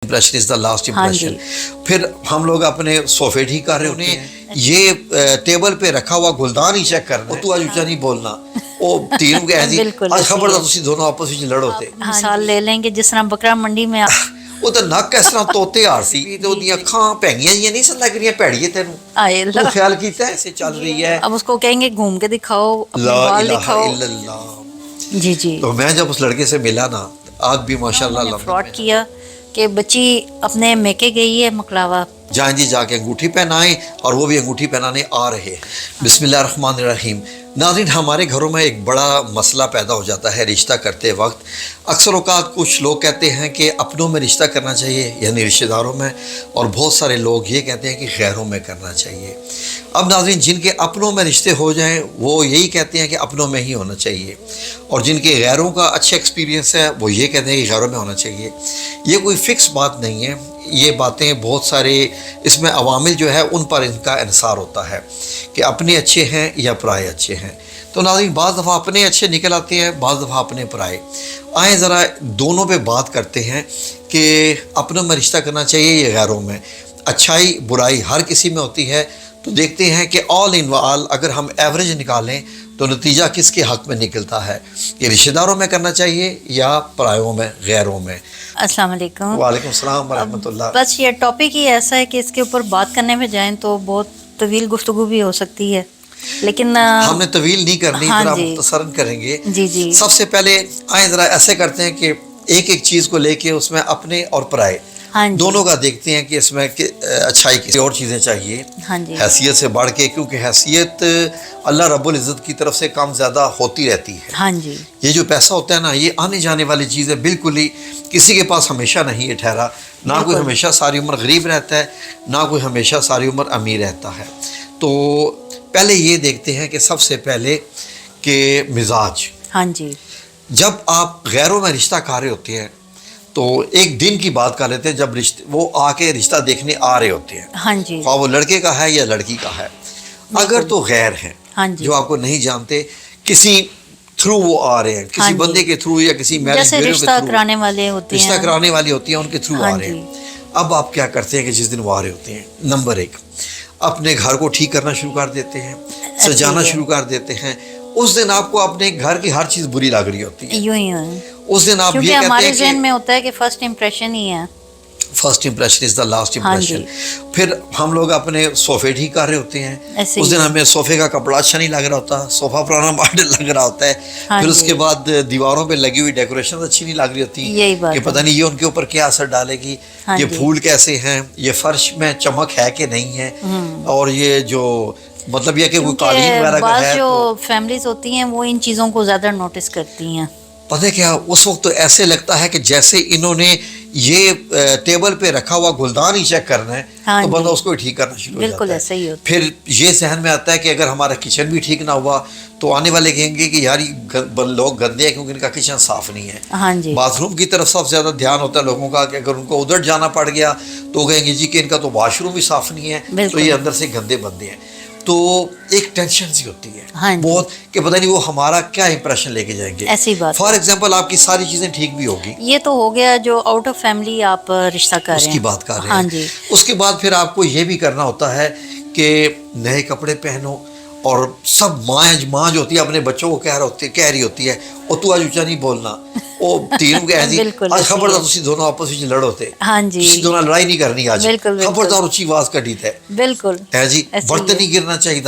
impression is the last ہاں impression. جی پھر ہم لوگ اپنے صوفے ٹھیک کر رہے ہوتے ہیں، یہ ٹیبل پہ رکھا ہوا گلدان ہی چیک کرنا ہے، تو آج اونچا نہیں بولنا، وہ تینوں کہ ایسی بالکل آج ایسے ہی خبردار ہے۔ تسی دونوں آپس میں لڑ ہوتے مثال لے لیں کہ جس طرح بکرا منڈی میں وہ تو نک اس طرح توتے آر سی تو اودیاں کھاں پینگیاں یہ نہیں سن لگ رہی ہیں پیڑیے تینوں آئے تو اللہ، خیال کیتا ہے ایسے چل رہی ہے اب اس کو کہیں گے گھوم کے دکھاؤ، اپنے لا بال الہ دکھاؤ۔ الا اللہ۔ جی جی، تو میں جب اس لڑکے سے ملا نا آج بھی ماشاءاللہ انہوں نے اللہ فراڈ کیا کہ بچی اپنے میکے گئی ہے مکلاوا، جائیں جی جا کے انگوٹھی پہنائیں اور وہ بھی انگوٹھی پہنانے آ رہے ہیں۔ بسم اللہ الرحمن الرحیم۔ ناظرین، ہمارے گھروں میں ایک بڑا مسئلہ پیدا ہو جاتا ہے رشتہ کرتے وقت۔ اکثر اوقات کچھ لوگ کہتے ہیں کہ اپنوں میں رشتہ کرنا چاہیے یعنی رشتہ داروں میں، اور بہت سارے لوگ یہ کہتے ہیں کہ غیروں میں کرنا چاہیے۔ اب ناظرین، جن کے اپنوں میں رشتے ہو جائیں وہ یہی کہتے ہیں کہ اپنوں میں ہی ہونا چاہیے، اور جن کے غیروں کا اچھا ایکسپیرینس ہے وہ یہ کہتے ہیں کہ غیروں میں ہونا چاہیے۔ یہ کوئی فکس بات نہیں ہے، یہ باتیں بہت سارے اس میں عوامل جو ہے ان پر ان کا انحصار ہوتا ہے کہ اپنے اچھے ہیں یا پرائے اچھے ہیں۔ تو ناظرین، بعض دفعہ اپنے اچھے نکل آتے ہیں، بعض دفعہ اپنے پرائے۔ آئیں ذرا دونوں پہ بات کرتے ہیں کہ اپنوں میں رشتہ کرنا چاہیے یا غیروں میں۔ اچھائی برائی ہر کسی میں ہوتی ہے، تو دیکھتے ہیں کہ آل ان آل اگر ہم ایوریج نکالیں تو نتیجہ کس کے حق میں نکلتا ہے کہ رشتہ داروں میں کرنا چاہیے یا پرایوں میں، غیروں میں۔ السلام علیکم۔ وعلیکم السلام ورحمۃ اللہ۔ بس یہ ٹاپک ہی ایسا ہے کہ اس کے اوپر بات کرنے میں جائیں تو بہت طویل گفتگو بھی ہو سکتی ہے، لیکن ہم نے طویل نہیں کرنی، ہاں ذرا جی مختصراً کریں گے۔ جی جی سب سے پہلے آئیں ذرا ایسے کرتے ہیں کہ ایک ایک چیز کو لے کے اس میں اپنے اور پرائے ہاں جی دونوں کا دیکھتے ہیں کہ اس میں اچھائی کی اور چیزیں چاہیے ہاں جی حیثیت سے بڑھ کے، کیونکہ حیثیت اللہ رب العزت کی طرف سے کم زیادہ ہوتی رہتی ہے۔ ہاں جی یہ جو پیسہ ہوتا ہے نا، یہ آنے جانے والی چیز ہے، بالکل ہی کسی کے پاس ہمیشہ نہیں ہے ٹھہرا، نہ کوئی بالکل۔ ہمیشہ ساری عمر غریب رہتا ہے، نہ کوئی ہمیشہ ساری عمر امیر رہتا ہے۔ تو پہلے یہ دیکھتے ہیں کہ سب سے پہلے کہ مزاج، ہاں جی جب آپ غیروں میں رشتہ کر رہے ہوتے ہیں تو ایک دن کی بات کر لیتے ہیں جب وہ آ کے رشتہ دیکھنے آ رہے ہوتے ہیں، ہاں جی خواہ وہ لڑکے کا ہے یا لڑکی کا ہے۔ اگر تو غیر ہیں ہاں جی، جو آپ کو نہیں جانتے، کسی تھرو وہ آ رہے ہیں، ہاں کسی جی، بندے کے تھرو یا کسی میرج جیسے بیورو کے رشتہ تھرو کرانے والے ہوتے ہیں، رشتہ کرانے والی ہوتی ہیں، ان کے تھرو ہاں آ رہے جی ہیں۔ اب آپ کیا کرتے ہیں کہ جس دن وہ آ رہے ہوتے ہیں، نمبر ایک، اپنے گھر کو ٹھیک کرنا شروع کر دیتے ہیں، سجانا شروع کر دیتے ہیں۔ اس دن آپ کو اپنے گھر کی ہر چیز بری لگ رہی ہوتی ہے، یوں ہی ہے، اس دن آپ کیونکہ یہ کہتے ہمارے ہیں کہ ذہن میں ہوتا ہے کہ فرسٹ امپریشن ہی ہے۔ First impression is the last ہاں امپریشن۔ جی، پھر ہم لوگ اپنے صوفے ٹھیک کر رہے ہوتے ہیں، ایسے اس ہی دن ہے۔ ہمیں صوفے کا کپڑا اچھا نہیں لگ رہا ہوتا، صوفہ پرانا ماڈل لگ رہا ہوتا ہے، ہاں پھر اس جی، کے بعد دیواروں پہ لگی ہوئی ڈیکوریشن اچھی نہیں لگ رہی ہوتی یہی بات کہ پتہ ہے۔ نہیں یہ ان کے اوپر کیا اثر ڈالے گی، ہاں یہ جی، پھول کیسے ہیں، یہ فرش میں چمک ہے کہ نہیں ہے، اور یہ جو مطلب یہ کہ کوئی قالین کیونکہ وغیرہ کا بعض ہے جو تو فیملیز ہوتی ہیں وہ ان چیزوں کو زیادہ نوٹس کرتی ہیں۔ پتہ کیا اس وقت تو ایسے لگتا ہے کہ جیسے انہوں نے یہ ٹیبل پہ رکھا ہوا گلدان ہی چیک کرنا ہے، ہاں تو بندہ جی، اس کو ہی ٹھیک کرنا شروع ہو بالکل جاتا ہے۔ ایسا ہی ہوتا پھر یہ ذہن میں آتا ہے کہ اگر ہمارا کچن بھی ٹھیک نہ ہوا تو آنے والے کہیں گے کہ یار یہ لوگ گندے ہیں کیونکہ ان کا کچن صاف نہیں ہے۔ ہے۔ ہاں جی باتھ روم کی طرف سب سے زیادہ دھیان ہوتا ہے لوگوں کا کہ اگر ان کو ادھر جانا پڑ گیا تو کہیں گے جی کہ ان کا تو واش روم بھی صاف نہیں ہے، تو بالکل، یہ اندر سے گندے بندے ہیں۔ تو ایک ٹینشن سی ہوتی ہے ہاں جی، بہت کہ پتہ نہیں وہ ہمارا کیا امپریشن لے کے جائیں گے۔ ایسی بات فار ہے۔ ایگزامپل آپ کی ساری چیزیں ٹھیک بھی ہوگی، یہ تو ہو گیا جو آؤٹ آف فیملی آپ رشتہ کر اس رہے کی ہیں، بات کر رہے ہاں ہیں۔ جی اس کے بعد پھر آپ کو یہ بھی کرنا ہوتا ہے کہ نئے کپڑے پہنو، اور سب ماں جو ہوتی ہے اپنے بچوں کو کہہ رہی ہوتی ہے اور تو آج اونچا نہیں بولنا، وہ تینوں کہ ایسی بالکل آج ایسے ہی خبردار ہے۔ تسی دونوں آپس میں لڑ ہوتے، ہاں جی تسی دونوں لڑائی نہیں کرنی آج، بالکل بالکل خبردار اونچی آواز کڈی تے بالکل ہے جی، ایسے ہی برتن ہے۔ نہیں گرنا چاہیے،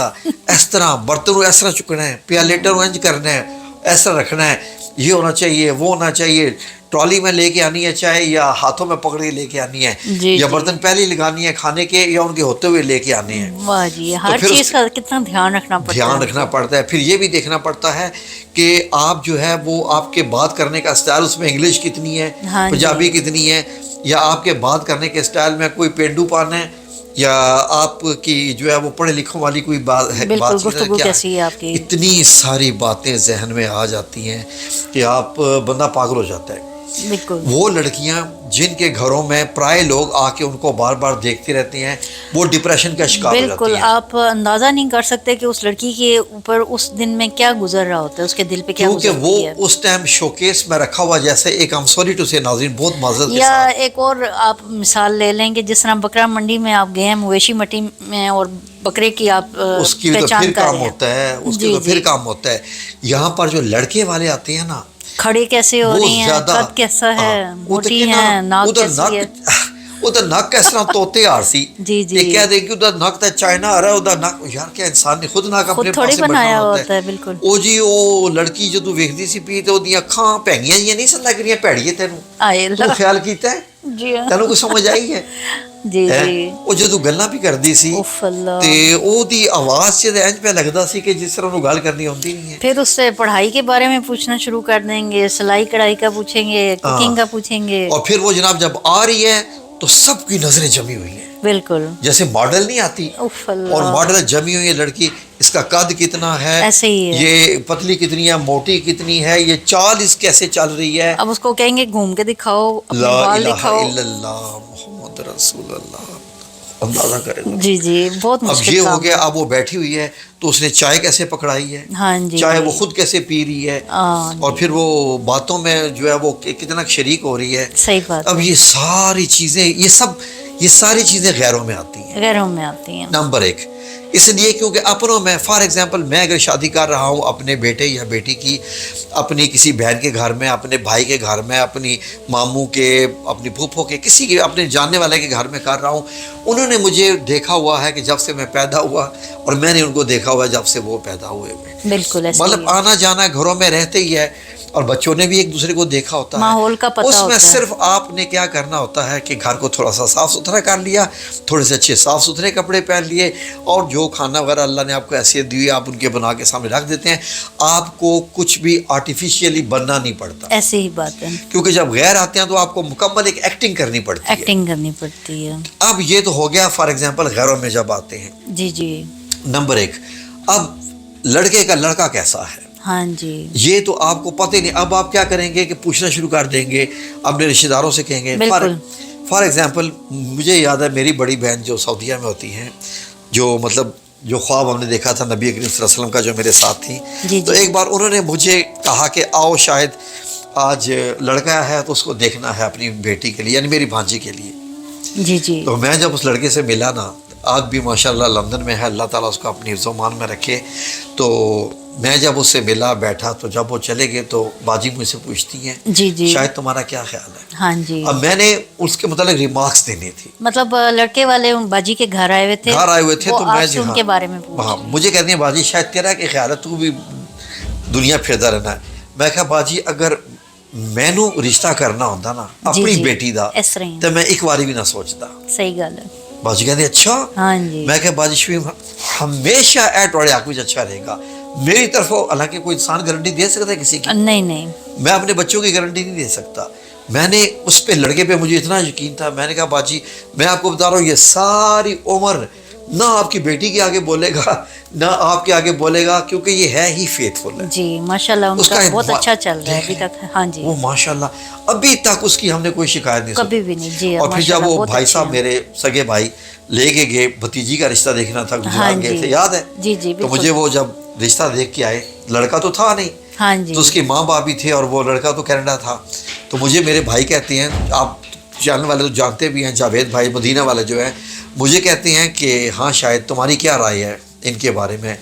اس طرح برتن کو اس طرح چکنا ہے، پیالیٹر کو انج کرنا ہے، ایسا رکھنا ہے، یہ ہونا چاہیے، وہ ہونا چاہیے، ٹرالی میں لے کے آنی ہے چاہے یا ہاتھوں میں پکڑ کے لے کے آنی ہے، جی یا جی، برتن پہلے لگانی ہے کھانے کے یا ان کے ہوتے ہوئے لے کے آنے ہیں۔ واہ جی، تو ہر پھر چیز کا کتنا دھیان رکھنا پڑتا ہے۔ دھیان رکھنا پڑتا ہے۔ پھر یہ بھی دیکھنا پڑتا ہے کہ آپ جو ہے وہ آپ کے بات کرنے کا اسٹائل، اس میں انگلش کتنی ہے، ہاں جی، پنجابی کتنی ہے، یا آپ کے بات کرنے کے اسٹائل میں کوئی پینڈو پان ہے، یا آپ کی جو ہے وہ پڑھے لکھوں والی کوئی بات بالکل چیت ہے، گفتگو کیا کیسی ہے آپ کی۔ اتنی ساری باتیں ذہن میں آ جاتی ہیں کہ آپ بندہ پاگل ہو جاتا ہے۔ بالکل وہ لڑکیاں جن کے گھروں میں پرائے لوگ آ کے ان کو بار بار دیکھتے رہتے ہیں وہ ڈپریشن کا شکار ہو جاتی بالکل، ہیں، آپ اندازہ نہیں کر سکتے کہ اس لڑکی کے اوپر اس دن میں کیا گزر رہا ہوتا ہے، اس کے دل پہ کیا کیونکہ وہ گزرتی ہے. اس ٹائم شوکیس میں رکھا ہوا جیسے ایک I'm sorry to say ناظرین بہت معذرت کے یا ساتھ ایک اور آپ مثال لے لیں کہ جس طرح بکرا منڈی میں آپ گئے ہیں، مویشی منڈی میں، اور بکرے کی آپ اس کی تو پہچان پھر کر کام رہے ہیں. ہوتا ہے، اس جی کی تو پھر جی، کام ہوتا ہے. یہاں پر جو لڑکے والے آتے ہیں نا کھڑے کیسے ہو وہ رہی ہیں، زیادہ قد کیسا ہے، وہ تو موٹی کہنا ہیں، ناک ادھر کیسی ہے. ادھر نک اس طرح توتے آر سی جی جی، یہ کہہ دے کہ ادھر نک تو چائنا آ رہا ہے ادھر نک. یار کیا انسان نے خود نک خود اپنے تھوڑی پاس سے بٹھانا بنایا ہوتا ہے. بالکل. او جی او لڑکی جدو ویکھدی سی پی تے اودیاں اکھاں پیگیاں جیاں نہیں سن لگ رہیاں پیڑیے تینوں آئے تو اللہ. خیال کیتا ہے جی ہاں، تینوں کو سمجھ آئی ہے جی جی. وہ جدو گلاں بھی کردی سی اف اللہ. تے او دی آواز سے انج پہ لگدا سی کہ جس طرح انہوں گل کرنی ہوندی نہیں ہے. پھر اس سے پڑھائی کے بارے میں پوچھنا شروع کر دیں گے، سلائی کڑھائی کا پوچھیں گے، کوکنگ کا پوچھیں گے. اور پھر وہ جناب جب آ رہی ہے تو سب کی نظریں جمی ہوئی ہیں بالکل. جیسے ماڈل نہیں آتی اف اللہ. اور ماڈل جمی ہوئی ہے لڑکی، اس کا قد کتنا ہے، ایسے ہی ہے. یہ پتلی کتنی ہے، موٹی کتنی ہے، یہ چال اس کیسے چل رہی ہے. اب اس کو کہیں گے گھوم کے دکھاؤ، اپنے لا بال الہ دکھاؤ. الا اللہ محمد رسول اللہ، اندازہ کرے گا. جی جی، بہت اب مشکل یہ ہو کام گیا، ہے. اب وہ بیٹھی ہوئی ہے تو اس نے چائے کیسے پکڑائی ہے، ہاں جی، چائے جی. وہ خود کیسے پی رہی ہے، ہاں اور جی. پھر وہ باتوں میں جو ہے وہ کتنا شریک ہو رہی ہے. صحیح بات اب ہے. یہ ساری چیزیں یہ ساری چیزیں غیروں میں آتی ہیں. غیروں میں آتی ہیں. نمبر ایک اس لیے کیونکہ اپنوں میں فار ایگزامپل میں اگر شادی کر رہا ہوں اپنے بیٹے یا بیٹی کی، اپنی کسی بہن کے گھر میں، اپنے بھائی کے گھر میں، اپنی ماموں کے، اپنی پھوپھو کے، کسی کے اپنے جاننے والے کے گھر میں کر رہا ہوں، انہوں نے مجھے دیکھا ہوا ہے کہ جب سے میں پیدا ہوا، اور میں نے ان کو دیکھا ہوا ہے جب سے وہ پیدا ہوئے ہوئے. بالکل ایسے مطلب ہی ہے. آنا جانا گھروں میں رہتے ہی ہے، اور بچوں نے بھی ایک دوسرے کو دیکھا ہوتا ہے. ماحول کا پتہ اس میں ہوتا ہے. صرف آپ نے کیا کرنا ہوتا ہے کہ گھر کو تھوڑا سا صاف ستھرا کر لیا، تھوڑے سے اچھے صاف ستھرے کپڑے پہن لیے، اور جو کھانا وغیرہ اللہ نے آپ کو حیثیت دی ہے آپ ان کے بنا کے سامنے رکھ دیتے ہیں. آپ کو کچھ بھی آرٹیفیشیلی بننا نہیں پڑتا، ایسی ہی بات ہے. کیونکہ جب غیر آتے ہیں تو آپ کو مکمل ایک ایکٹنگ کرنی پڑتی ہے. ایکٹنگ کرنی پڑتی ہے. اب یہ تو ہو گیا فار ایگزامپل غیروں میں جب آتے ہیں. جی جی. نمبر ایک، اب لڑکے کا لڑکا کیسا ہے ہاں جی. یہ تو آپ کو پتہ ہی نہیں. اب آپ کیا کریں گے کہ پوچھنا شروع کر دیں گے، اپنے رشتہ داروں سے کہیں گے. بالکل. فار ایگزامپل مجھے یاد ہے میری بڑی بہن جو سعودیہ میں ہوتی ہیں، جو مطلب جو خواب ہم نے دیکھا تھا نبی کریم صلی اللہ علیہ وسلم کا جو میرے ساتھ تھی، جی تو جی. ایک بار انہوں نے مجھے کہا کہ آؤ شاید آج لڑکا ہے تو اس کو دیکھنا ہے اپنی بیٹی کے لیے، یعنی میری بھانجی کے لیے. جی جی. تو میں جب اس لڑکے سے ملا نا، آج بھی ماشاءاللہ لندن میں ہے، اللہ تعالیٰ اس کو اپنی حفظ و امان میں رکھے. تو میں جب اس سے ملا بیٹھا تو جب وہ چلے گئے تو باجی مجھ سے پوچھتی ہیں جی جی. شاید تمہارا کیا خیال ہے. ہاں جی. اب میں نے اس کے متعلق ریمارکس دینے تھے. مطلب لڑکے والے ان باجی کے گھر آئے ہوئے تھے، گھر آئے ہوئے تھے وہ تو میں آپ سے ان کے بارے میں ہاں مجھے کہتی ہیں باجی شاید تیرا کہ خیال ہے تو بھی دنیا پھردا رہنا ہے. میں کہا باجی اگر مینوں رشتہ کرنا ہوتا نا اپنی بیٹی دا اس طرح تو میں ایک باری بھی نہ سوچتا. صحیح گل ہے. باجی کہتے اچھا. ہاں جی. میں کہا باجی شویم ہمیشہ اے تھوڑے حق وچ اچھا رہے گا. میری طرف حالانکہ کوئی انسان گارنٹی دے سکتا ہے کسی کی، نہیں نہیں، میں اپنے بچوں کی گارنٹی نہیں دے سکتا. میں نے اس پہ لڑکے پہ مجھے اتنا یقین تھا. میں نے کہا باجی میں آپ کو بتا رہا ہوں یہ ساری عمر نہ آپ کی بیٹی کے آگے بولے گا نہ آپ کے آگے بولے گا، کیونکہ یہ ہے ہی فیتھفل ہے. جی ماشاءاللہ ان کا بہت اچھا چل رہا ہے ابھی تک. ہاں جی. وہ ماشاءاللہ ابھی تک اس کی ہم نے کوئی شکایت نہیں کبھی بھی نہیں. جی. اور پھر جب وہ بھائی صاحب میرے سگے بھائی لے کے گئے، بھتیجی کا رشتہ دیکھنا تھا، گجرات گئے تھے یاد ہے. جی جی. تو مجھے وہ جب رشتہ دیکھ کے آئے، لڑکا تو تھا نہیں. ہاں جی. تو اس کے ماں باپ بھی تھے اور وہ لڑکا تو کینیڈا تھا. تو مجھے میرے بھائی کہتے ہیں، آپ جاننے والے تو جانتے بھی ہیں، جاوید بھائی مدینہ والے جو ہیں، مجھے کہتے ہیں کہ ہاں شاید تمہاری کیا رائے ہے ان کے بارے میں.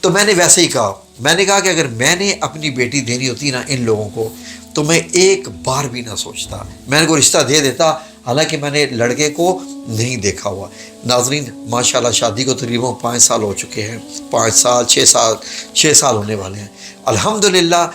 تو میں نے ویسے ہی کہا، میں نے کہا کہ اگر میں نے اپنی بیٹی دینی ہوتی نا ان لوگوں کو تو میں ایک بار بھی نہ سوچتا، میں نے کو رشتہ دے دیتا، حالانکہ میں نے لڑکے کو نہیں دیکھا ہوا. ناظرین ماشاءاللہ شادی کو تقریباً 5 سال ہو چکے ہیں، 5 سال 6 سال ہونے والے ہیں. الحمدللہ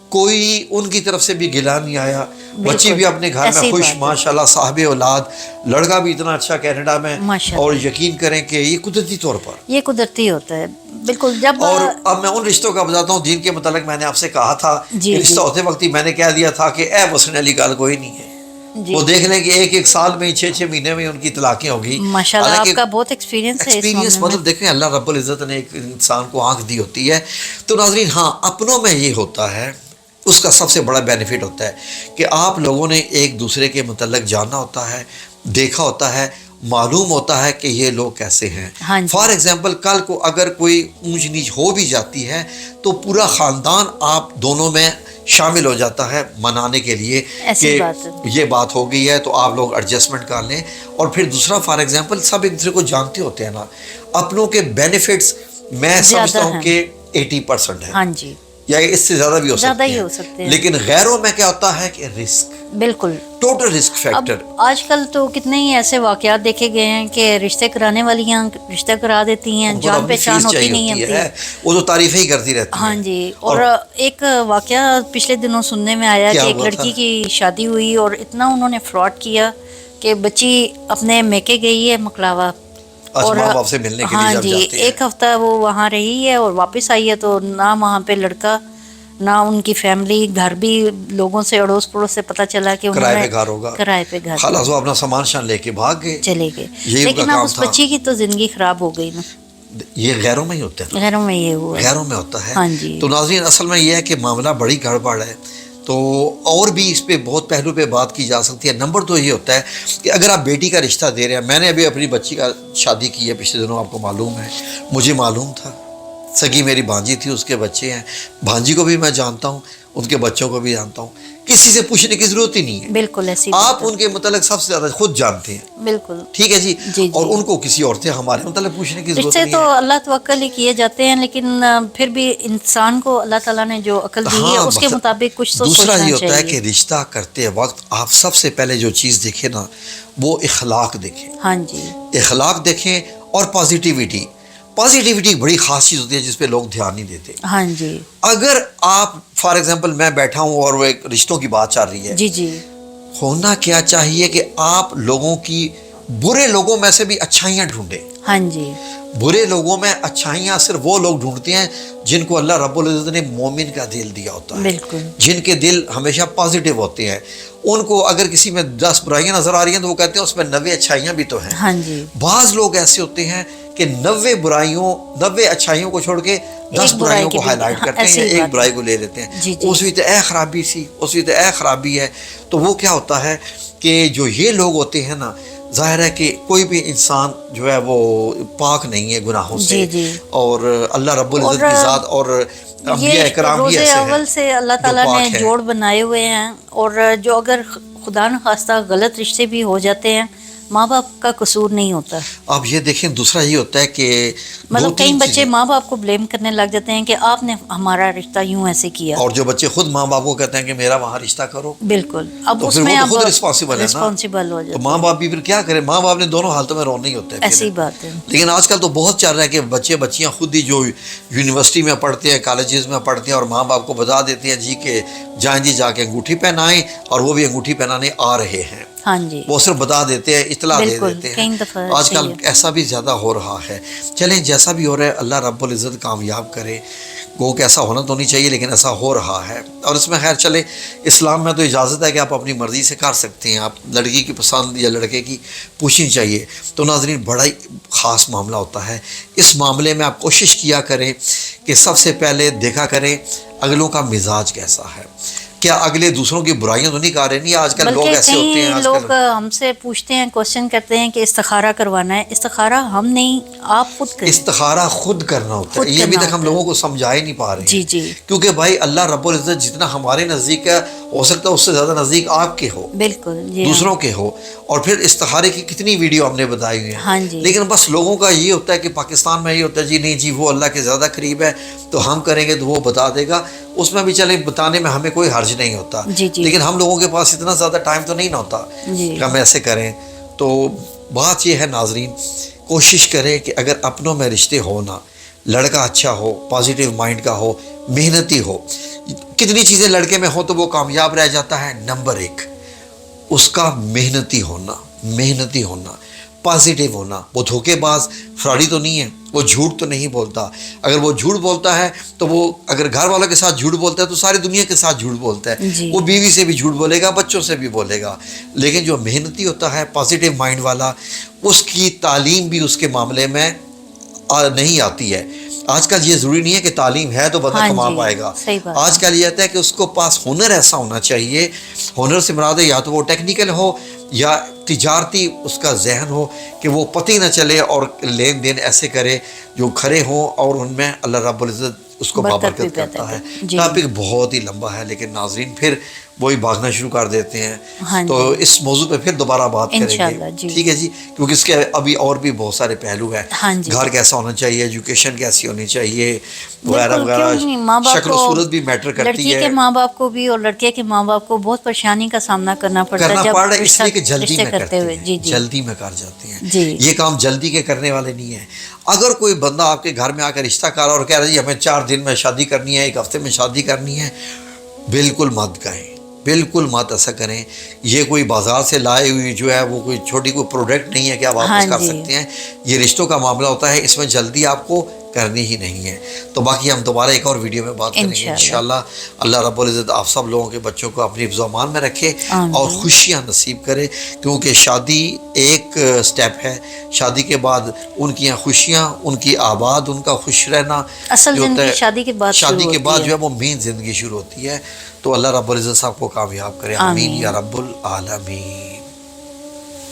کوئی ان کی طرف سے بھی گلا نہیں آیا. بچی بھی اپنے گھر میں خوش ماشاءاللہ، صاحب اولاد، لڑکا بھی اتنا اچھا کینیڈا میں. اور یقین کریں کہ یہ قدرتی طور پر یہ قدرتی ہوتا ہے بالکل. جب اور اب میں ان رشتوں کا بتاتا ہوں جن کے متعلق میں نے آپ سے کہا تھا کہ رشتہ ہوتے وقت ہی میں نے کہہ دیا تھا کہ اے وسنے والی گل کوئی نہیں ہے. وہ دیکھ لیں کہ ایک سال میں 6 مہینے میں ان کی طلاقیں ہوگی. ماشاءاللہ آپ کا بہت ایکسپیرینس ہے. ایکسپیرینس مطلب دیکھیں اللہ رب العزت نے ایک انسان کو آنکھ دی ہوتی ہے. تو ناظرین ہاں اپنوں میں یہ ہوتا ہے، اس کا سب سے بڑا بینیفٹ ہوتا ہے کہ آپ لوگوں نے ایک دوسرے کے متعلق جاننا ہوتا ہے، دیکھا ہوتا ہے، معلوم ہوتا ہے کہ یہ لوگ کیسے ہیں. ہاں جی. فار ایگزامپل کل کو اگر کوئی اونچ نیچ ہو بھی جاتی ہے تو پورا خاندان آپ دونوں میں شامل ہو جاتا ہے منانے کے لیے کہ یہ بات ہو گئی ہے تو آپ لوگ ایڈجسٹمنٹ کر لیں. اور پھر دوسرا فار ایگزامپل سب ایک دوسرے کو جانتے ہوتے ہیں نا، اپنوں کے بینیفٹس میں سمجھتا ہوں کہ 80% ہے. ہاں جی، یا اس سے زیادہ بھی ہو سکتے ہیں. لیکن غیروں میں کیا ہوتا ہے کہ رسک، بالکل ٹوٹل رسک فیکٹر. اب آج کل تو کتنے ہی ایسے واقعات دیکھے گئے ہیں کہ رشتے کرانے والیاں رشتہ کرا دیتی ہیں، جان پہچان ہوتی نہیں ہے، وہ تو تعریفیں ہی کرتی رہتی ہیں. ہاں جی. اور ایک واقعہ پچھلے دنوں سننے میں آیا کہ ایک لڑکی کی شادی ہوئی اور اتنا انہوں نے فراڈ کیا کہ بچی اپنے میکے گئی ہے مکلاوا، اور ماں باپ سے ملنے کے لیے ہاں جی ایک ہفتہ وہ وہاں رہی ہے اور واپس آئی ہے تو نہ وہاں پہ لڑکا نہ ان کی فیملی، گھر بھی لوگوں سے اڑوس پڑوس سے پتہ چلا کہ انہوں نے کرائے پہ گھر، خلاص وہ اپنا سامان شان لے کے بھاگ گئے، چلے گئے. لیکن اب اس بچی کی تو زندگی خراب ہو گئی نا. یہ غیروں میں ہی ہوتا ہے، غیروں میں یہ ہوا، غیروں میں ہوتا ہے. ہاں جی. تو ناظرین اصل میں یہ ہے کہ معاملہ بڑی گڑبڑ ہے. تو اور بھی اس پہ بہت پہلو پہ بات کی جا سکتی ہے. نمبر تو یہ ہوتا ہے کہ اگر آپ بیٹی کا رشتہ دے رہے ہیں، میں نے ابھی اپنی بچی کا شادی کی ہے پچھلے دنوں، آپ کو معلوم ہے، مجھے معلوم تھا، سگی میری بھانجی تھی، اس کے بچے ہیں، بھانجی کو بھی میں جانتا ہوں، ان کے بچوں کو بھی جانتا ہوں، کسی سے پوچھنے کی ضرورت ہی نہیں ہے. بالکل ایسی آپ ان کے متعلق سب سے زیادہ خود جانتے ہیں. بالکل ٹھیک ہے جی. جی. اور ان کو کسی اور سے ہمارے متعلق پوچھنے کی ضرورت نہیں ہے. تو اللہ توکل ہی کیے جاتے ہیں، لیکن پھر بھی انسان کو اللہ تعالیٰ نے جو عقل دی ہے اس کے مطابق کچھ تو دوسرا سوچنا یہ ہوتا ہے چاہیے. کہ رشتہ کرتے وقت آپ سب سے پہلے جو چیز دیکھیں نا وہ اخلاق دیکھیں. ہاں جی. اخلاق دیکھیں اور پازیٹیوٹی. پازیٹیوٹی بڑی خاص چیز ہوتی ہے جس پہ لوگ دھیان نہیں دیتے. ہاں جی. اگر آپ فار ایگزامپل میں بیٹھا ہوں اور وہ ایک رشتوں کی بات چل رہی ہے، جی جی، ہونا کیا چاہیے کہ آپ لوگوں کی، برے لوگوں میں سے بھی اچھائیاں ڈھونڈیں. ہاں جی. برے لوگوں میں اچھائیاں صرف وہ لوگ ڈھونڈتے ہیں جن کو اللہ رب العزت نے مومن کا دل دیا ہوتا ہے. بالکل. جن کے دل ہمیشہ پازیٹیو ہوتے ہیں. ان کو اگر کسی میں 10 برائیاں نظر آ رہی ہیں تو وہ کہتے ہیں اس میں 90 اچھائیاں بھی تو ہیں. ہاں جی. بعض لوگ ایسے ہوتے ہیں کہ 90 اچھائیوں کو چھوڑ کے 10 برائیوں کو ہائی لائٹ کرتے ہیں یا ایک برائی کو لے لیتے ہیں. اس بھی تو اے خرابی سی، اس بھی تو اے خرابی ہے. تو وہ کیا ہوتا ہے کہ جو یہ لوگ ہوتے ہیں نا، ظاہر ہے کہ کوئی بھی انسان جو ہے وہ پاک نہیں ہے گناہوں سے. اور اللہ رب العزت کی ذات اور انبیاء اکرام بھی ایسے ہیں. اول سے اللہ تعالیٰ نے جوڑ بنائے ہوئے ہیں، اور جو اگر خدا نخواستہ غلط رشتے بھی ہو جاتے ہیں، ماں باپ کا قصور نہیں ہوتا. اب یہ دیکھیں دوسرا یہ ہوتا ہے کہ مطلب کئی بچے ماں باپ کو بلیم کرنے لگ جاتے ہیں کہ آپ نے ہمارا رشتہ یوں ایسے کیا، اور جو بچے خود ماں باپ کو کہتے ہیں کہ میرا وہاں رشتہ کرو. بالکل. اب اس میں خود رسپانسبل ہو جاتا ہے. تو ماں باپ بھی پھر کیا کریں؟ ماں باپ نے دونوں حالتوں میں رونا ہی ہوتا ہے. ایسی بات ہے. لیکن آج کل تو بہت چل رہا ہے کہ بچے بچیاں خود ہی جو یونیورسٹی میں پڑھتے ہیں، کالجز میں پڑھتے ہیں، اور ماں باپ کو بتا دیتے ہیں جی کہ جائیں جی جا کے انگوٹھی پہنائیں، اور وہ بھی انگوٹھی پہنانے آ رہے ہیں. ہاں جی. وہ صرف بتا دیتے ہیں، اطلاع دے دیتے ہیں. آج کل ایسا بھی زیادہ ہو رہا ہے. چلیں جیسا بھی ہو رہا ہے اللہ رب العزت کامیاب کرے. گو کہ ایسا ہونا تو نہیں چاہیے لیکن ایسا ہو رہا ہے. اور اس میں خیر چلے، اسلام میں تو اجازت ہے کہ آپ اپنی مرضی سے کر سکتے ہیں. آپ لڑکی کی پسند یا لڑکے کی پوچھنی چاہیے. تو ناظرین بڑا ہی خاص معاملہ ہوتا ہے. اس معاملے میں آپ کوشش کیا کریں کہ سب سے پہلے دیکھا کریں اگلوں کا مزاج کیسا ہے. کیا اگلے دوسروں کی برائیاں تو نہیں کر رہے؟ نہیں، آج کل لوگ ایسے ہوتے ہیں. لوگ ہم سے پوچھتے ہیں، کوشچن کرتے ہیں کہ استخارہ کروانا ہے. استخارہ ہم نہیں، آپ خود کریں. استخارہ خود کرنا ہوتا ہے. یہ ابھی تک ہم لوگوں کو سمجھا ہی نہیں پا رہے ہیں. جی جی. کیونکہ بھائی اللہ رب العزت جتنا ہمارے نزدیک ہے، ہو سکتا ہے اس سے زیادہ نزدیک آپ کے ہو. بالکل. دوسروں کے ہو. اور پھر استخارے کی کتنی ویڈیو ہم نے بتائی ہوئی ہیں. ہاں جی. لیکن بس لوگوں کا یہ ہوتا ہے کہ پاکستان میں یہ ہوتا ہے جی نہیں جی وہ اللہ کے زیادہ قریب ہے تو ہم کریں گے تو وہ بتا دے گا. اس میں بھی چلے بتانے میں ہمیں کوئی حرج نہیں ہوتا. لیکن ہم لوگوں کے پاس اتنا زیادہ ٹائم تو نہیں نہ ہوتا کہ ہم ایسے کریں. تو بات یہ ہے ناظرین، کوشش کریں کہ اگر اپنوں میں رشتے ہو نا، لڑکا اچھا ہو، پازیٹیو مائنڈ کا ہو، محنتی ہو. کتنی چیزیں لڑکے میں ہو تو وہ کامیاب رہ جاتا ہے. نمبر 1 اس کا محنتی ہونا، پازیٹیو ہونا. وہ دھوکے باز فراڈی تو نہیں ہے، وہ جھوٹ تو نہیں بولتا. اگر وہ جھوٹ بولتا ہے تو وہ اگر گھر والوں کے ساتھ جھوٹ بولتا ہے تو ساری دنیا کے ساتھ جھوٹ بولتا ہے. وہ بیوی سے بھی جھوٹ بولے گا، بچوں سے بھی بولے گا. لیکن جو محنتی ہوتا ہے، پازیٹیو مائنڈ والا، اس کی تعلیم بھی اس کے معاملے میں نہیں آتی ہے. آج کل یہ ضروری نہیں ہے کہ تعلیم ہے تو بندہ کما پائے گا. آج کل یہ آتا ہے کہ اس کو پاس ہنر ایسا ہونا چاہیے. ہنر سے مراد ہے یا تو وہ ٹیکنیکل ہو یا تجارتی اس کا ذہن ہو کہ وہ پتہ نہ چلے اور لین دین ایسے کرے جو کھڑے ہوں اور ان میں اللہ رب العزت اس کو بابرکت کرتا ہے. ٹاپک بہت ہی لمبا ہے لیکن ناظرین پھر وہی بھاگنا شروع کر دیتے ہیں. تو اس موضوع پہ پھر دوبارہ بات کریں گے, ٹھیک ہے جی, کیونکہ اس کے ابھی اور بھی بہت سارے پہلو ہیں. گھر کیسا ہونا چاہیے, ایجوکیشن کیسی ہونی چاہیے وغیرہ وغیرہ, شکل و صورت بھی میٹر کرتی ہے. لڑکی کے ماں باپ کو بھی اور لڑکے کے ماں باپ کو بہت پریشانی کا سامنا کرنا پڑتا ہے جب اس لیے کہ جلدی میں کرتے ہیں, جلدی میں کر جاتے ہیں. یہ کام جلدی کے کرنے والے نہیں ہیں. اگر کوئی بندہ آپ کے گھر میں آ کر رشتہ کر رہا اور کہہ رہا ہے جی ہمیں 4 دن میں شادی کرنی ہے, 1 ہفتے میں شادی کرنی ہے, بالکل مت کہیں, بالکل مت ایسا کریں. یہ کوئی بازار سے لائے ہوئی جو ہے وہ کوئی چھوٹی کوئی پروڈکٹ نہیں ہے کہ آپ واپس کر سکتے ہیں. یہ رشتوں کا معاملہ ہوتا ہے, اس میں جلدی آپ کو کرنی ہی نہیں ہے. تو باقی ہم دوبارہ ایک اور ویڈیو میں بات کریں گے انشاءاللہ. اللہ رب العزت آپ سب لوگوں کے بچوں کو اپنی حفظ و امان میں رکھے اور خوشیاں نصیب کرے, کیونکہ شادی ایک سٹیپ ہے. شادی کے بعد ان کی خوشیاں, ان کی آباد, ان کا خوش رہنا اصل زندگی شادی کے بعد جو ہے وہ مین زندگی شروع ہوتی ہے. تو اللہ رب العزت صاحب کو کامیاب کرے, آمین یا رب العالمین.